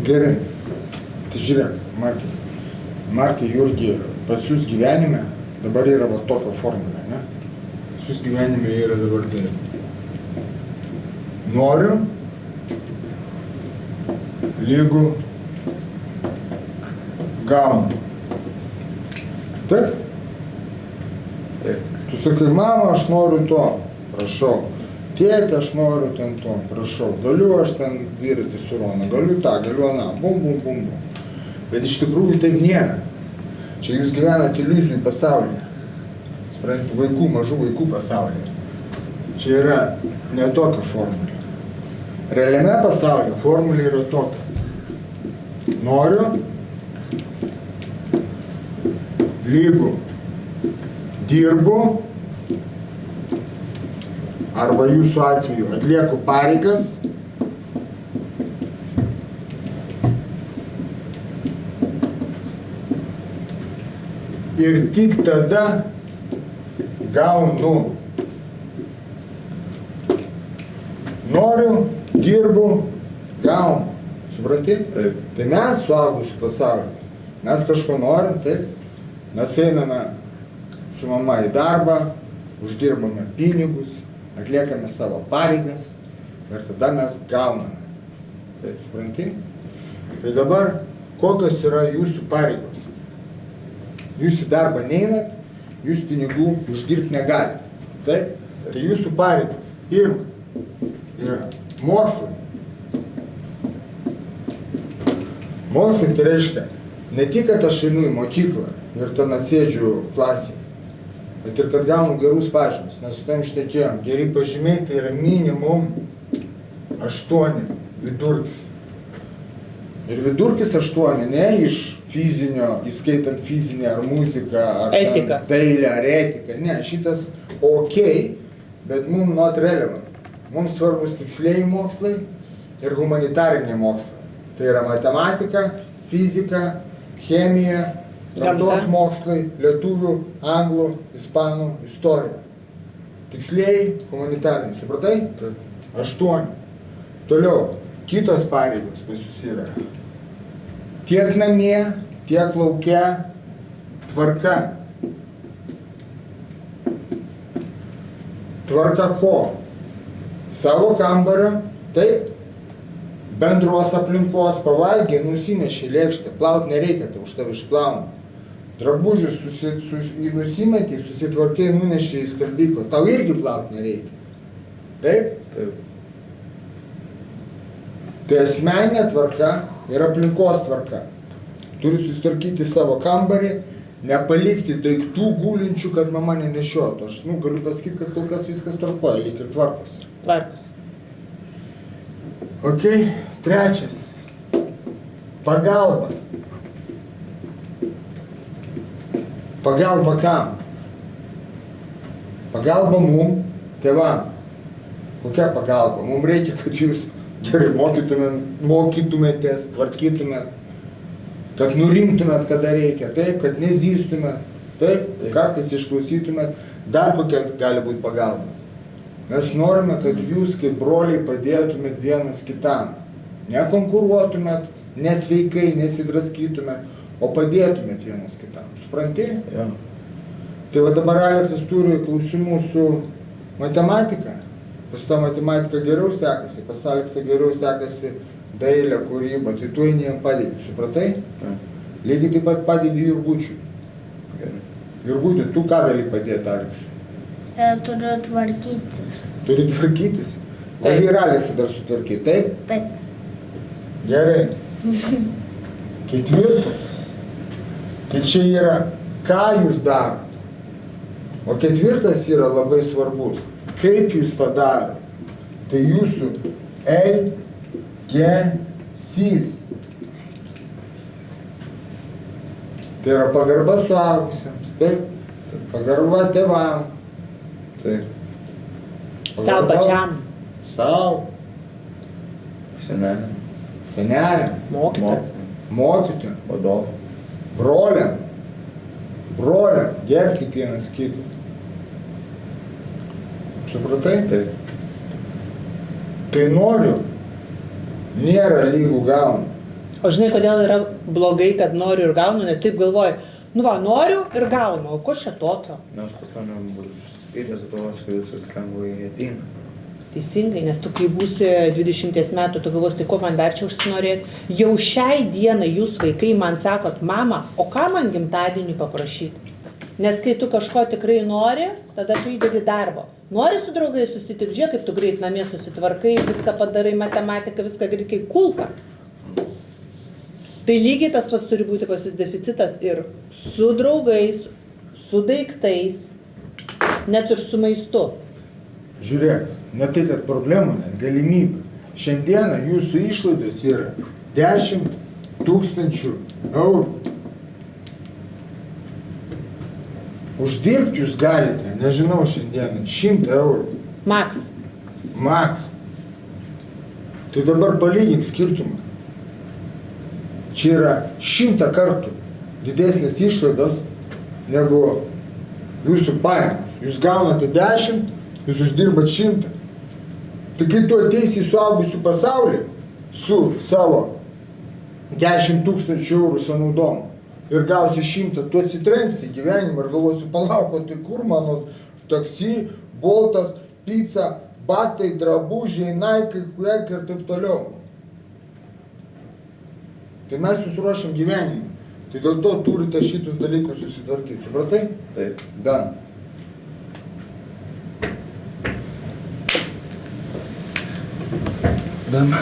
Gerai. Tai žiūrėk, Markai, Jurgi, pas jūs gyvenime dabar yra va tokia formulė, ne? Pas jūs gyvenime yra dabar tai. Noriu lygu gaunu. Taip? Taip. Tu sakai, mama, aš noriu to, prašau. Tėtė, aš noriu ten to, prašau. Galiu aš ten dviratį su Rona, galiu tą, galiu aną, bum. Bet iš tikrųjų taip nėra. Čia jūs gyvenate iliuzijų pasaulyje. Suprantate, vaikų, mažų vaikų pasaulyje. Čia yra ne tokia formulė. Realiame pasaulyje formulė yra tokia. Noriu lygu dirbu arba jūsų atveju atlieku pareigas ir tik tada gaunu. Noriu, dirbu, gaunu. Supranti? Taip. Tai mes suaugusių pasaulyje. Mes kažko norim, taip? Mes einame su mama į darbą, uždirbame pinigus, atliekame savo pareigas ir tada mes gauname. Taip, supranti? Tai dabar, kokios yra jūsų pareigos? Jūs į darbą neinat, jūs pinigų uždirbti negalite. Taip? Tai jūsų pareigos. Pirma, yra mokslai. Mokslai tai reiškia, ne tik, kad aš einu į mokyklą ir ten atsėdžiu klasėje, bet ir kad gaunu gerus pažymius, nes su tam štekėjom. Geri pažymiai tai yra minimum 8 vidurkis. Ir vidurkis 8, ne iš fizinio, įskaitant fizinę ar muziką, ar dailę, ar etiką. Ne, šitas ok, bet mums not relevant. Mums svarbus tikslieji mokslai ir humanitariniai mokslai. Tai yra matematika, fizika, chemija, gamtos mokslai, lietuvių, anglų, ispanų, istorija. Tikslieji, humanitariniai. Supratai? 8. Toliau, kitos pareigos pas jūs yra. Tiek namie, tiek lauke, tvarka. Tvarka ko? Savo kambario, taip, bendros aplinkos, pavalgiai, nusinešė lėkštę, plaut nereikia, tai už tave išplauna. Drabužius nusimetė, susitvarkai, nunešė į skalbyklą, tau irgi plaut nereikia. Taip? Taip. Tai asmeninė tvarka ir aplinkos tvarka. Turi susitvarkyti savo kambarį, nepalikti daiktų gulinčių, kad mama nenešiotų. Aš galiu pasakyti, kad kol kas viskas tvarkoja, lyg ir tvarkosi. Tvarkosi. Ok, 3. Pagalba. Pagalba kam? Pagalba mum, tėvam. Kokia pagalba? Mums reikia, kad jūs gerai mokytumėtės, tvarkytumėt, kad nurimtumėt, kada reikia, taip, kad nezystumėt, taip, kartais išklausytumėt, dar kokia gali būti pagalba. Mes norime, kad jūs kaip broliai padėtumėt vienas kitam. Nekonkuruotumėt, nesveikai, nesidraskytumėt, o padėtumėt vienas kitam. Supranti? Ja. Tai va dabar Aleksas turi klausimų su matematika. Pas tą matematiką geriau sekasi, pas Aleksą geriau sekasi dailė, kūryba, tai tu eini jam padėti. Supratai? Ja. Lygiai taip pat padėdi Jurgučiui. Gerai. Jurguti, tu ką gali padėti Aleksui? Turiu tvarkytis. Turi tvarkytis? O Taip. vyrelėse dar sutvarkyti, taip? Taip. Gerai. 4. Tai čia yra, ką jūs darot. O 4 yra labai svarbus. Kaip jūs tą darot. Tai jūsų elgesys. Tai yra pagarba suaugusiems, taip? Pagarba tėvam. Taip. Sau pačiam. Sau. Senelė. Seneliam. Mokytojam. Mokytojam. Vadovai. Broliam. Gerbkit vienas kitą. Supratai? Taip. Tai noriu, nėra lygų gaunu. O žinai, kodėl yra blogai, kad noriu ir gaunu, ne taip galvoju, nu va, noriu ir gaunu, o ko čia tokio? Nes po to nebus užsispyręs, galvos, kad viskas lengvai ateina. Teisingai, nes tu kai būsi 20 metų, tu galvos, tai ko man dar čia užsinorėti? Jau šiai dienai jūs vaikai man sakot, mama, o ką man gimtadienį paprašyti? Nes kai tu kažko tikrai nori, tada tu įdedi darbo. Nori su draugai susitikti, žiūrėk, kaip tu greit namie susitvarkai, viską padarai, matematiką, viską greit kaip kulka. Tai lygiai tas pats turi būti pas jūs deficitas ir su draugais, su daiktais, net ir su maistu. Žiūrėk, ne tai, kad problemų, net galimybė. Šiandieną jūsų išlaidos yra 10 000 eurų. Uždirbti jūs galite, nežinau, šiandieną 100 eurų. Maks, Maks. Tai dabar palygink skirtumą. Čia yra 100 kartų didesnės išlaidos negu jūsų pajamos. Jūs gaunate 10, jūs uždirbat 100. Tai kai tu ateisi į suaugusių pasaulį su savo 10 000 eurų sąnaudom ir gausi 100, tu atsitrenksi į gyvenimą ir galvosi, palauk, o tai kur mano taksi, boltas, pizza, batai, drabužiai, naikai, kuekai ir taip toliau. Tai mes jūs ruošiam gyvenimą. Tai dėl to turite šitus dalykus susitvarkyti. Supratai? Taip. Dan. Dam.